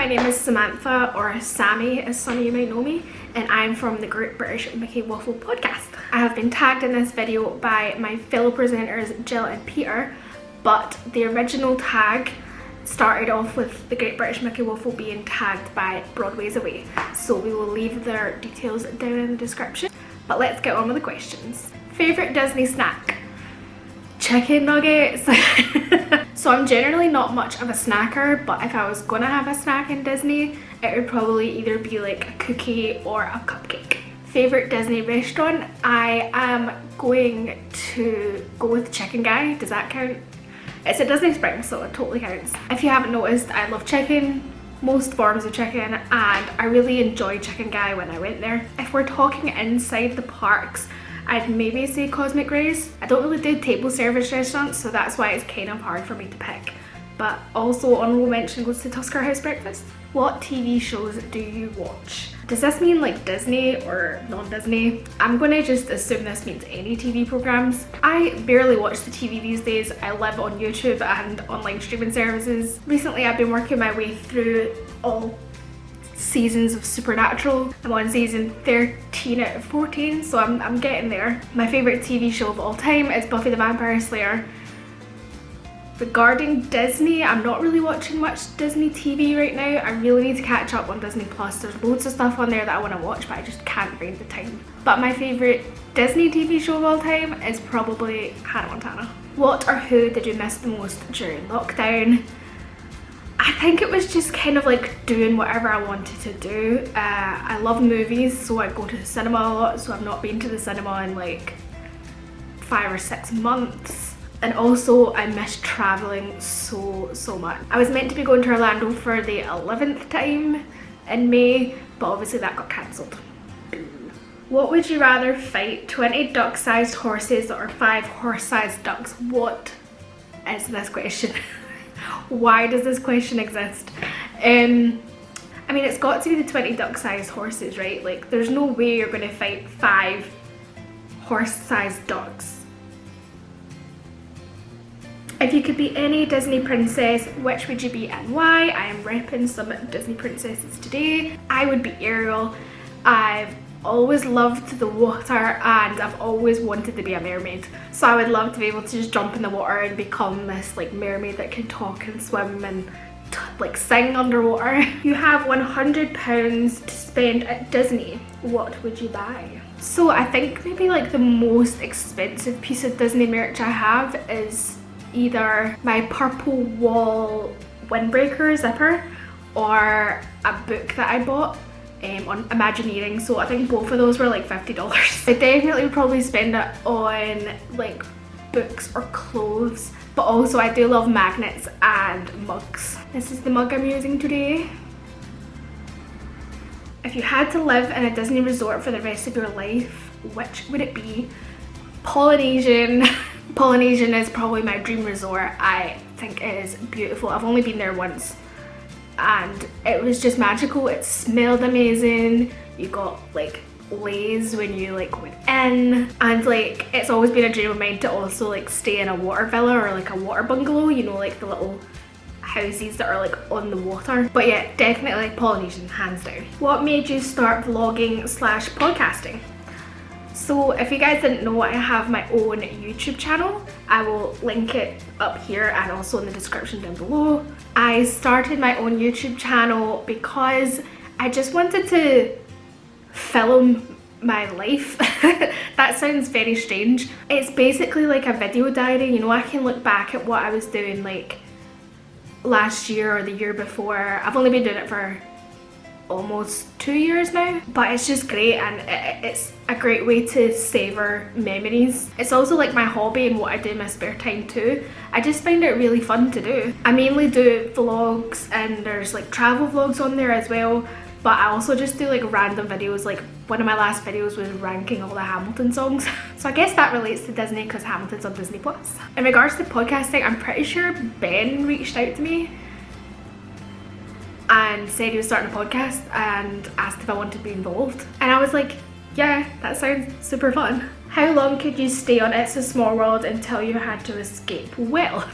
my name is Samantha, or Sammie as some of you might know me, and I'm from the Great British Mickey Waffle podcast. I have been tagged in this video by my fellow presenters Jill and Peter, but the original tag started off with the Great British Mickey Waffle being tagged by BroadwaysAway, so we will leave their details down in the description. But let's get on with the questions. Favourite Disney snack? Chicken nuggets. So I'm generally not much of a snacker, but if I was gonna have a snack in Disney, it would probably either be like a cookie or a cupcake. Favourite Disney restaurant? I am going to go with Chicken Guy. Does that count? It's at Disney Springs, so it totally counts. If you haven't noticed, I love chicken, most forms of chicken, and I really enjoyed Chicken Guy when I went there. If we're talking inside the parks, I'd maybe say Cosmic Rays. I don't really do table service restaurants, so that's why it's kind of hard for me to pick. But also honourable mention goes to Tusker House Breakfast. What TV shows do you watch? Does this mean like Disney or non-Disney? I'm gonna just assume this means any TV programs. I barely watch the TV these days. I live on YouTube and online streaming services. Recently I've been working my way through all seasons of Supernatural. I'm on season 13 out of 14, so I'm getting there. My favourite TV show of all time is Buffy the Vampire Slayer. Regarding Disney, I'm not really watching much Disney TV right now. I really need to catch up on Disney Plus. There's loads of stuff on there that I want to watch, but I just can't find the time. But my favourite Disney TV show of all time is probably Hannah Montana. What or who did you miss the most during lockdown? I think it was just kind of like doing whatever I wanted to do. I love movies, so I go to the cinema a lot, so I've not been to the cinema in like 5 or 6 months. And also I miss travelling so much. I was meant to be going to Orlando for the 11th time in May, but obviously that got cancelled. What would you rather fight, 20 duck-sized horses or 5 horse-sized ducks? What is this question? Why does this question exist? I mean, it's got to be the 20 duck-sized horses, right? Like, there's no way you're going to fight 5 horse-sized ducks. If you could be any Disney princess, which would you be and why? I am repping some Disney princesses today. I would be Ariel. I've always loved the water and I've always wanted to be a mermaid. So I would love to be able to just jump in the water and become this like mermaid that can talk and swim and like sing underwater. You have £100 to spend at Disney. What would you buy? So I think maybe like the most expensive piece of Disney merch I have is either my purple wall windbreaker zipper or a book that I bought on Imagineering, so I think both of those were like $50. I definitely would probably spend it on like books or clothes, but also I do love magnets and mugs. This is the mug I'm using today. If you had to live in a Disney resort for the rest of your life, which would it be? Polynesian. Polynesian is probably my dream resort. I think it is beautiful. I've only been there once and it was just magical. It smelled amazing. You got like lays when you like went in, and like it's always been a dream of mine to also like stay in a water villa or like a water bungalow, you know, like the little houses that are like on the water. But yeah, definitely Polynesian, hands down. What made you start vlogging / podcasting? So if you guys didn't know, I have my own YouTube channel. I will link it up here and also in the description down below. I started my own YouTube channel because I just wanted to film my life. That sounds very strange. It's basically like a video diary, you know. I can look back at what I was doing like last year or the year before. I've only been doing it for almost 2 years now, but it's just great and it's a great way to savor memories. It's also like my hobby and what I do in my spare time too. I just find it really fun to do. I mainly do vlogs and there's like travel vlogs on there as well, but I also just do like random videos. Like one of my last videos was ranking all the Hamilton songs. So I guess that relates to Disney because Hamilton's on Disney Plus. In regards to podcasting, I'm pretty sure Ben reached out to me and said he was starting a podcast and asked if I wanted to be involved. And I was like, yeah, that sounds super fun. How long could you stay on It's a Small World until you had to escape? Well,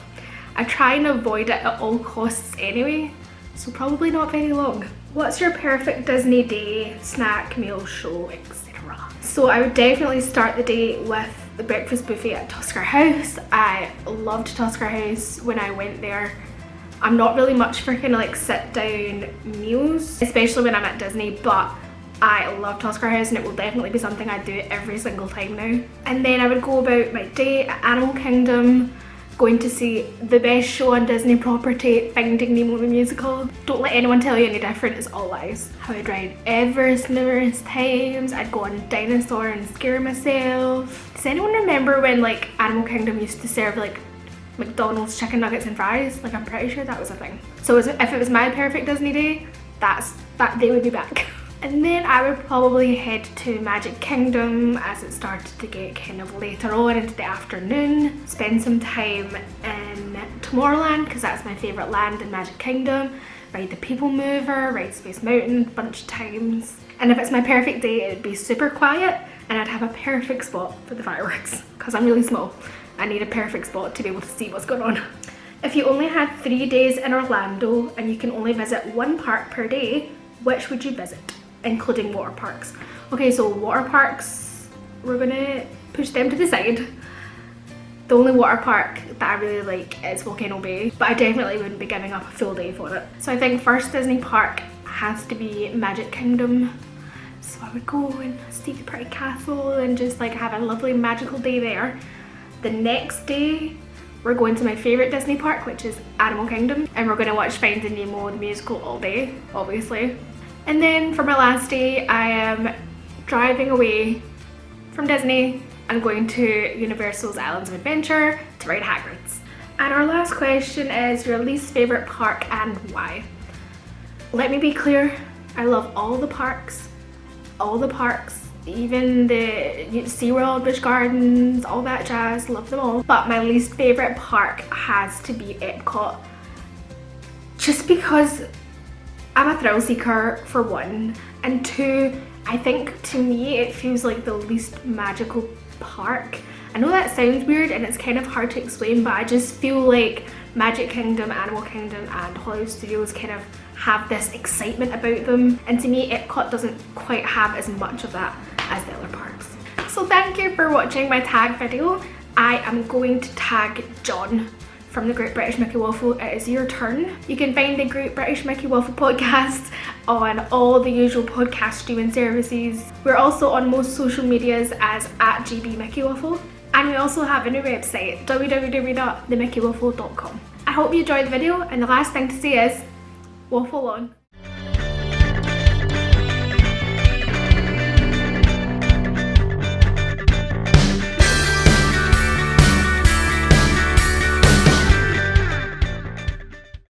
I try and avoid it at all costs anyway. so probably not very long. What's your perfect Disney day, snack, meal, show, etc.? So I would definitely start the day with the breakfast buffet at Tusker House. I loved Tusker House when I went there. I'm not really much for kind of like sit down meals, especially when I'm at Disney, but I love Tusker House and it will definitely be something I do every single time now. And then I would go about my day at Animal Kingdom, going to see the best show on Disney property, Finding Nemo the musical. Don't let anyone tell you any different, it's all lies. I would ride Everest numerous times, I'd go on Dinosaur and scare myself. Does anyone remember when like Animal Kingdom used to serve like McDonald's chicken nuggets and fries? Like I'm pretty sure that was a thing. So if it was my perfect Disney day, that day would be back. And then I would probably head to Magic Kingdom as it started to get kind of later on into the afternoon. Spend some time in Tomorrowland because that's my favourite land in Magic Kingdom. Ride the People Mover, ride Space Mountain a bunch of times. And if it's my perfect day, it would be super quiet and I'd have a perfect spot for the fireworks because I'm really small. I need a perfect spot to be able to see what's going on. If you only had 3 days in Orlando and you can only visit one park per day, which would you visit? Including water parks. Okay, so water parks, we're gonna push them to the side. The only water park that I really like is Volcano Bay, but I definitely wouldn't be giving up a full day for it. So I think first Disney park has to be Magic Kingdom. So I would go and see the pretty castle and just like have a lovely magical day there. The next day, we're going to my favourite Disney park, which is Animal Kingdom, and we're gonna watch Finding Nemo the musical all day, obviously. And then for my last day, I am driving away from Disney and going to Universal's Islands of Adventure to ride Hagrid's. And our last question is your least favourite park and why? Let me be clear, I love all the parks, even the SeaWorld, Busch Gardens, all that jazz, love them all. But my least favourite park has to be Epcot, just because I'm a thrill seeker for one, and two, I think to me it feels like the least magical park. I know that sounds weird and it's kind of hard to explain, but I just feel like Magic Kingdom, Animal Kingdom and Hollywood Studios kind of have this excitement about them, and to me Epcot doesn't quite have as much of that as the other parks. So thank you for watching my tag video. I am going to tag John from the Great British Mickey Waffle. It is your turn. You can find the Great British Mickey Waffle podcast on all the usual podcast streaming services. We're also on most social medias as @GBMickeyWaffle, and we also have a new website, www.themickeywaffle.com. I hope you enjoyed the video, and the last thing to say is waffle on.